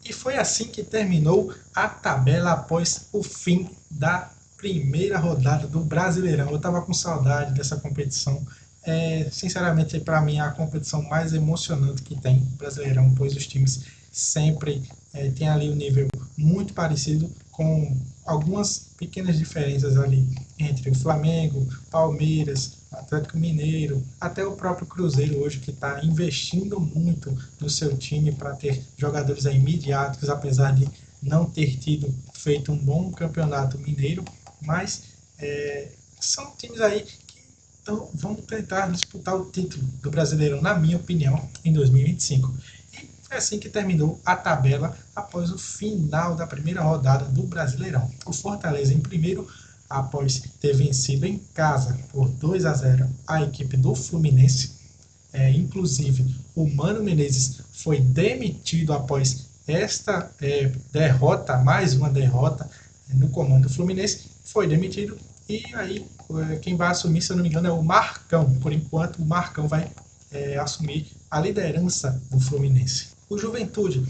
E foi assim que terminou a tabela após o fim da primeira rodada do Brasileirão. Eu estava com saudade dessa competição. Sinceramente, para mim, é a competição mais emocionante que tem o Brasileirão, pois os times sempre têm ali um nível muito parecido, com algumas pequenas diferenças ali entre o Flamengo, Palmeiras, Atlético Mineiro, até o próprio Cruzeiro hoje, que está investindo muito no seu time para ter jogadores aí midiáticos, apesar de não ter tido feito um bom campeonato mineiro, mas são times aí que vão tentar disputar o título do Brasileirão, na minha opinião, em 2025. E foi assim que terminou a tabela após o final da primeira rodada do Brasileirão. O Fortaleza em primeiro, após ter vencido em casa por 2-0 a equipe do Fluminense. Inclusive, o Mano Menezes foi demitido após esta derrota, mais uma derrota no comando do Fluminense, foi demitido. E aí, quem vai assumir, se eu não me engano, é o Marcão. Por enquanto, o Marcão vai assumir a liderança do Fluminense. O Juventude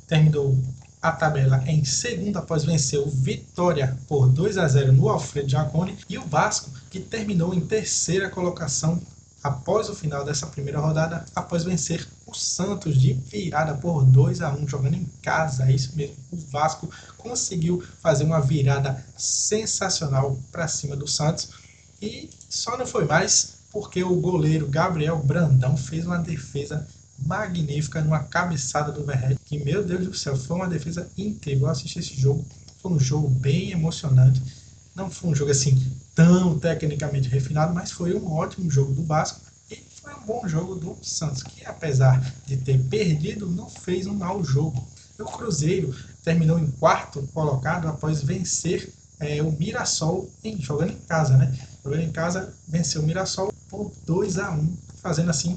terminou a tabela em segundo após vencer o Vitória por 2-0 no Alfredo Jaconi, e o Vasco, que terminou em terceira colocação após o final dessa primeira rodada, após vencer o Santos de virada por 2-1, jogando em casa. É isso mesmo, o Vasco conseguiu fazer uma virada sensacional para cima do Santos, e só não foi mais porque o goleiro Gabriel Brandão fez uma defesa magnífica numa cabeçada do Verret, que, meu Deus do céu, foi uma defesa incrível. Eu assisti esse jogo, foi um jogo bem emocionante. Não foi um jogo assim tão tecnicamente refinado, mas foi um ótimo jogo do Vasco e foi um bom jogo do Santos, que apesar de ter perdido, não fez um mau jogo. O Cruzeiro terminou em quarto colocado após vencer o Mirassol jogando em casa, né? Jogando em casa, venceu o Mirassol por 2-1, fazendo assim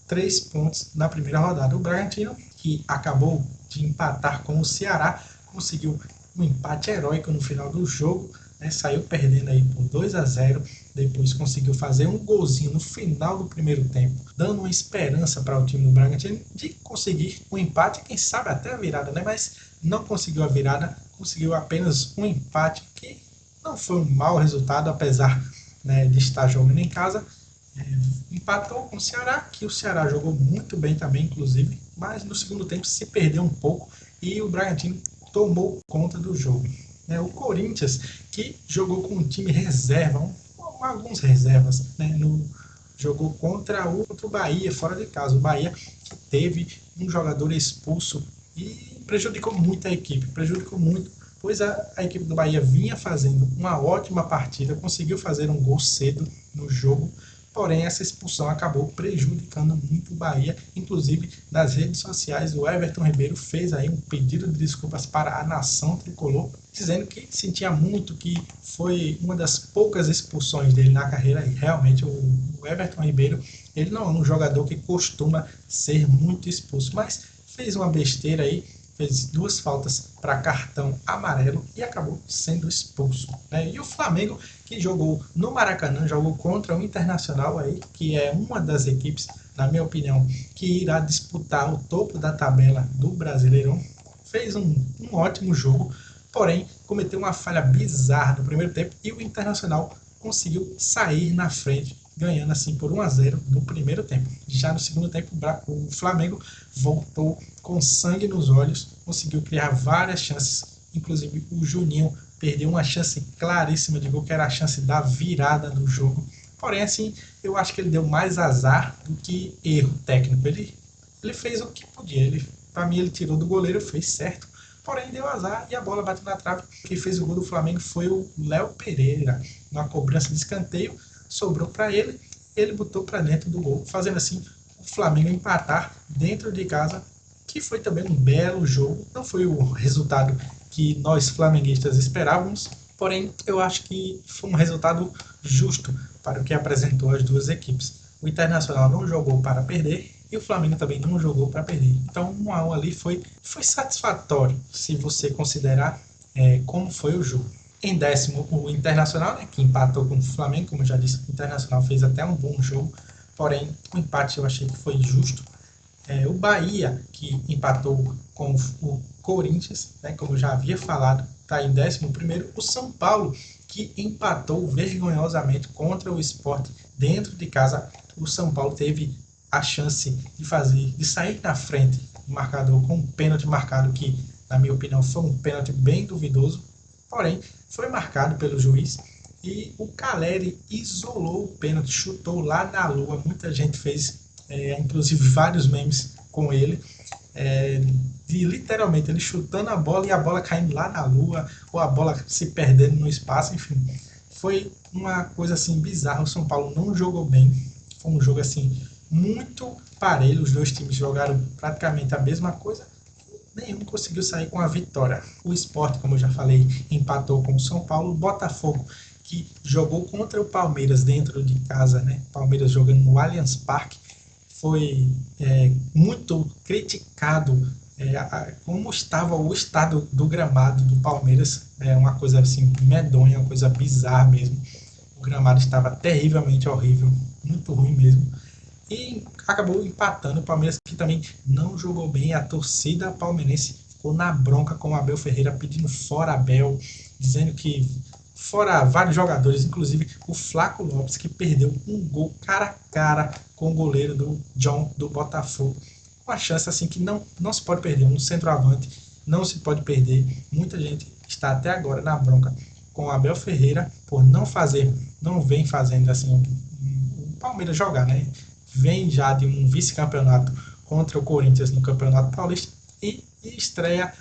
3 pontos na primeira rodada. O Bragantino, que acabou de empatar com o Ceará, conseguiu um empate heróico no final do jogo, né? Saiu perdendo aí por 2-0, depois conseguiu fazer um golzinho no final do primeiro tempo, dando uma esperança para o time do Bragantino de conseguir um empate, quem sabe até a virada, né? Mas não conseguiu a virada, conseguiu apenas um empate, que não foi um mau resultado, apesar, né, de estar jogando em casa. Empatou com o Ceará, que o Ceará jogou muito bem também, inclusive, mas no segundo tempo se perdeu um pouco e o Bragantino tomou conta do jogo. O Corinthians, que jogou com um time reserva, alguns reservas, né, jogou contra o Bahia, fora de casa. O Bahia que teve um jogador expulso e prejudicou muito a equipe, pois a equipe do Bahia vinha fazendo uma ótima partida, conseguiu fazer um gol cedo no jogo, porém essa expulsão acabou prejudicando muito o Bahia. Inclusive, nas redes sociais, o Everton Ribeiro fez aí um pedido de desculpas para a nação tricolor, dizendo que sentia muito, que foi uma das poucas expulsões dele na carreira. E realmente o Everton Ribeiro, ele não é um jogador que costuma ser muito expulso, mas fez uma besteira aí, fez 2 faltas para cartão amarelo e acabou sendo expulso, né? E o Flamengo, que jogou no Maracanã, jogou contra o Internacional, aí, que é uma das equipes, na minha opinião, que irá disputar o topo da tabela do Brasileirão, fez um ótimo jogo, porém cometeu uma falha bizarra no primeiro tempo e o Internacional conseguiu sair na frente, ganhando assim por 1-0 no primeiro tempo. Já no segundo tempo, o Flamengo voltou com sangue nos olhos, conseguiu criar várias chances, inclusive o Juninho perdeu uma chance claríssima de gol, que era a chance da virada do jogo. Porém, assim, eu acho que ele deu mais azar do que erro técnico. Ele fez o que podia. Para mim, ele tirou do goleiro, fez certo, porém deu azar e a bola bateu na trave. Quem fez o gol do Flamengo foi o Léo Pereira, numa cobrança de escanteio, sobrou para ele, ele botou para dentro do gol, fazendo assim o Flamengo empatar dentro de casa, que foi também um belo jogo. Não foi o resultado que nós flamenguistas esperávamos, porém eu acho que foi um resultado justo para o que apresentou as duas equipes. O Internacional não jogou para perder e o Flamengo também não jogou para perder. Então 1-1 ali foi satisfatório, se você considerar como foi o jogo. Em décimo, o Internacional, né, que empatou com o Flamengo. Como eu já disse, o Internacional fez até um bom jogo, porém o empate eu achei que foi justo. O Bahia, que empatou com o Corinthians, né, como eu já havia falado, está em 11º. O São Paulo, que empatou vergonhosamente contra o Sport dentro de casa. O São Paulo teve a chance de sair na frente do marcador com um pênalti marcado que, na minha opinião, foi um pênalti bem duvidoso, porém foi marcado pelo juiz e o Caleri isolou o pênalti, chutou lá na lua. Muita gente fez, inclusive vários memes com ele, de literalmente ele chutando a bola e a bola caindo lá na lua, ou a bola se perdendo no espaço, enfim. Foi uma coisa assim bizarra. O São Paulo não jogou bem, foi um jogo assim muito parelho, os dois times jogaram praticamente a mesma coisa, nenhum conseguiu sair com a vitória. O Sport, como eu já falei, empatou com o São Paulo. O Botafogo, que jogou contra o Palmeiras dentro de casa, né? Palmeiras jogando no Allianz Parque, foi muito criticado como estava o estado do gramado do Palmeiras. É uma coisa assim medonha, uma coisa bizarra mesmo. O gramado estava terrivelmente horrível, muito ruim mesmo. E acabou empatando o Palmeiras, que também não jogou bem. A torcida palmeirense ficou na bronca com o Abel Ferreira, pedindo fora Abel, dizendo que fora vários jogadores, inclusive o Flaco Lopes, que perdeu um gol cara a cara com o goleiro do John do Botafogo. Uma chance assim que não se pode perder, um centroavante não se pode perder. Muita gente está até agora na bronca com o Abel Ferreira por não vem fazendo assim o Palmeiras jogar, né? Vem já de um vice-campeonato contra o Corinthians no Campeonato Paulista e estreia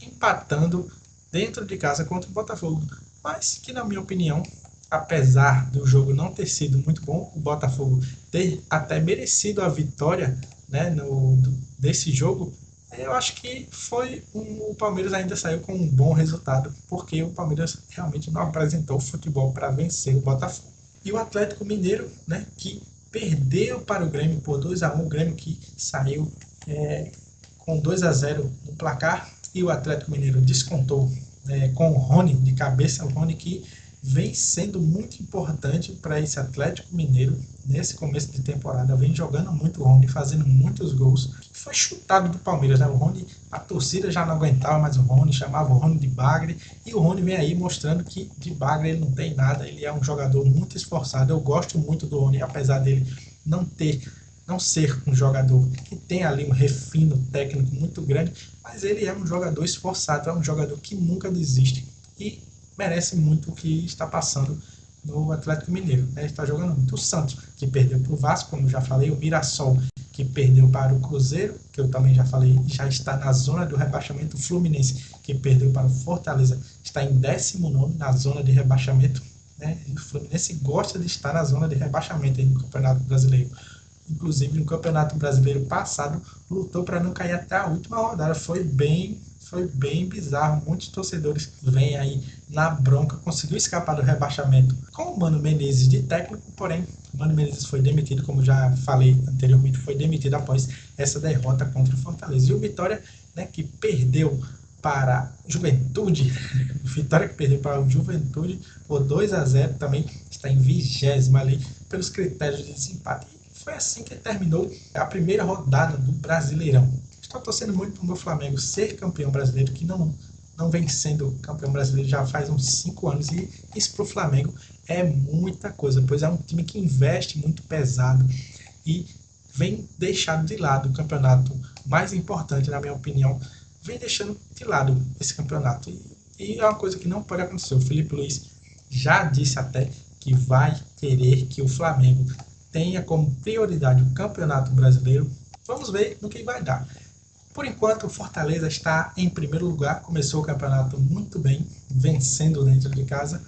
empatando dentro de casa contra o Botafogo. Mas que, na minha opinião, apesar do jogo não ter sido muito bom, o Botafogo ter até merecido a vitória, né, desse jogo, eu acho que o Palmeiras ainda saiu com um bom resultado, porque o Palmeiras realmente não apresentou futebol para vencer o Botafogo. E o Atlético Mineiro, né, que perdeu para o Grêmio por 2-1, o Grêmio que saiu com 2-0 no placar, e o Atlético Mineiro descontou com o Rony de cabeça, o Rony que vem sendo muito importante para esse Atlético Mineiro nesse começo de temporada, vem jogando muito o Rony, fazendo muitos gols. Foi chutado do Palmeiras, né? O Rony, a torcida já não aguentava mais o Rony, chamava o Rony de bagre, e o Rony vem aí mostrando que de bagre ele não tem nada, ele é um jogador muito esforçado. Eu gosto muito do Rony, apesar dele não ser um jogador que tem ali um refino técnico muito grande, mas ele é um jogador esforçado, é um jogador que nunca desiste e merece muito o que está passando no Atlético Mineiro, né? Está jogando muito. O Santos, que perdeu para o Vasco, como já falei, o Mirassol, que perdeu para o Cruzeiro, que eu também já falei, já está na zona do rebaixamento. O Fluminense, que perdeu para o Fortaleza, está em 19º na zona de rebaixamento, né? E o Fluminense gosta de estar na zona de rebaixamento aí no Campeonato Brasileiro. Inclusive no Campeonato Brasileiro passado, lutou para não cair até a última rodada. Foi bem bizarro. Muitos torcedores vêm aí na bronca. Conseguiu escapar do rebaixamento com o Mano Menezes de técnico, porém o Mano Menezes foi demitido, como já falei anteriormente, foi demitido após essa derrota contra o Fortaleza. E o Vitória, né, que perdeu para Juventude, Vitória que perdeu para o Juventude por 2-0, também está em 20º ali pelos critérios de desempate. Foi assim que terminou a primeira rodada do Brasileirão. Estou torcendo muito para o meu Flamengo ser campeão brasileiro, que não vem sendo campeão brasileiro já faz uns 5 anos, e isso para o Flamengo é muita coisa, pois é um time que investe muito pesado e vem deixando de lado o campeonato mais importante, na minha opinião, vem deixando de lado esse campeonato. E é uma coisa que não pode acontecer. O Felipe Luiz já disse até que vai querer que o Flamengo tenha como prioridade o Campeonato Brasileiro. Vamos ver no que vai dar. Por enquanto, o Fortaleza está em primeiro lugar, começou o campeonato muito bem, vencendo dentro de casa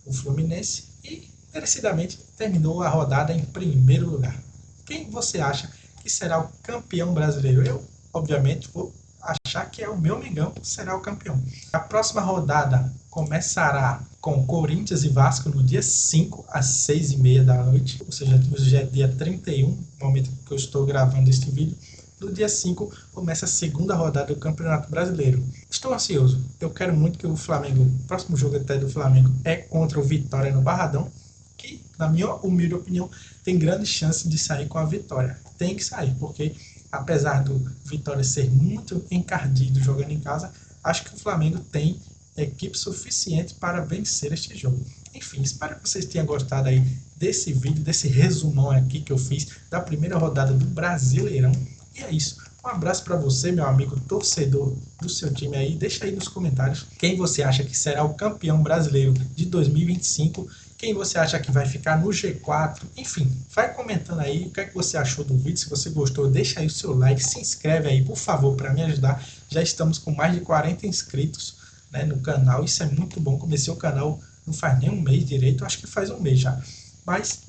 o Fluminense e merecidamente terminou a rodada em primeiro lugar. Quem você acha que será o campeão brasileiro? Eu, obviamente, vou achar que é o meu Mengão que será o campeão. A próxima rodada começará com Corinthians e Vasco no dia 5 às 6h30 da noite, ou seja, hoje é dia 31, no momento que eu estou gravando este vídeo. No dia 5 começa a segunda rodada do Campeonato Brasileiro. Estou ansioso, eu quero muito que o Flamengo, o próximo jogo até do Flamengo é contra o Vitória no Barradão, que, na minha humilde opinião, tem grande chance de sair com a vitória. Tem que sair, porque apesar do Vitória ser muito encardido jogando em casa, acho que o Flamengo tem equipe suficiente para vencer este jogo. Enfim, espero que vocês tenham gostado aí desse vídeo, desse resumão aqui que eu fiz da primeira rodada do Brasileirão. E é isso. Um abraço para você, meu amigo torcedor do seu time aí. Deixa aí nos comentários quem você acha que será o campeão brasileiro de 2025, quem você acha que vai ficar no G4. Enfim, vai comentando aí o que é que você achou do vídeo. Se você gostou, deixa aí o seu like, se inscreve aí, por favor, para me ajudar. Já estamos com mais de 40 inscritos, né, no canal. Isso é muito bom. Comecei o canal não faz nem um mês direito, acho que faz um mês já. Mas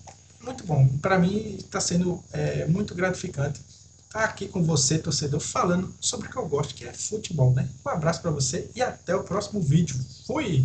muito bom. Para mim está sendo muito gratificante estar aqui com você, torcedor, falando sobre o que eu gosto, que é futebol, né? Um abraço para você e até o próximo vídeo. Fui!